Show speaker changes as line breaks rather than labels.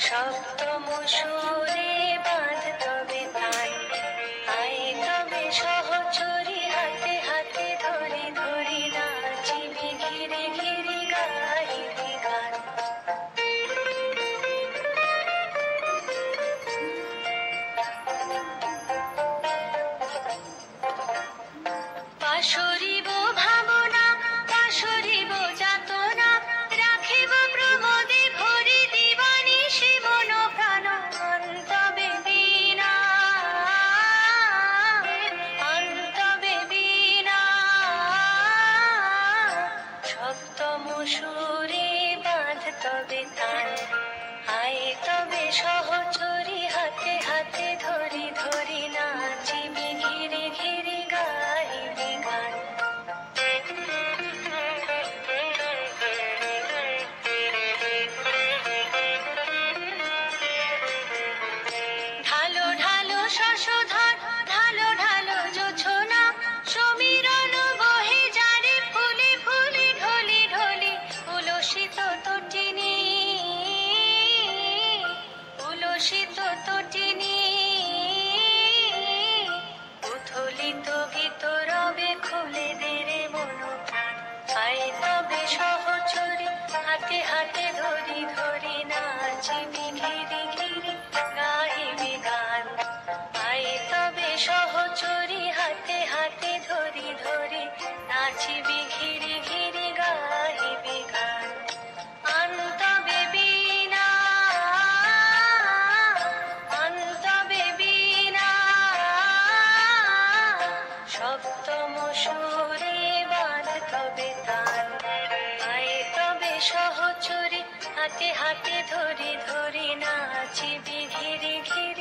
সপ্তম সুরে বাঁধ তবে তান, আয় তবে সহচরী হাতে হাতে ধরি ধরি নাচিবি ঘিরে ঘিরে গাইবি গান। পাশরিব ভাবনা পাশরিব যাতনা, রাখিব প্রমোদে ভরি দিবানিশি মন প্রাণ। অন্তবে বীণা অন্তবে বীণা, সপ্তম সুরে বাঁধ তবে তান, আয় তবে সহচরী হাতে হাতে ধরি ধরি নাচিবি ঘিরে ঘিরে গাইবি গান। ঢালো ঢালো শশধর ঢালো ঢালো জোছনা, সমীরণ বহে যারে ফুলে ফুলে ঢলি ঢলি। উলসিত তটিনী উলসিত তটিনী, উথলিত গীত রবে খুলে দে রে মন প্রাণ। আয় তবে সহচরী হাতে হাতে ধরি ধরি নাচিবি ঘিরে ঘিরে গাইবি গান। আয় তবে সহচরী হাতে হাতে ধরি ধরি নাচিবি ঘিরে ঘিরে গাইবি গান। অন্তবে বীণা অন্তবে বীণা, সপ্তম সুরে বাঁধ তবে তান, আয় তবে সহচরী হাতে হাতে ধরি ধরি নাচিবি ঘিরে ঘিরে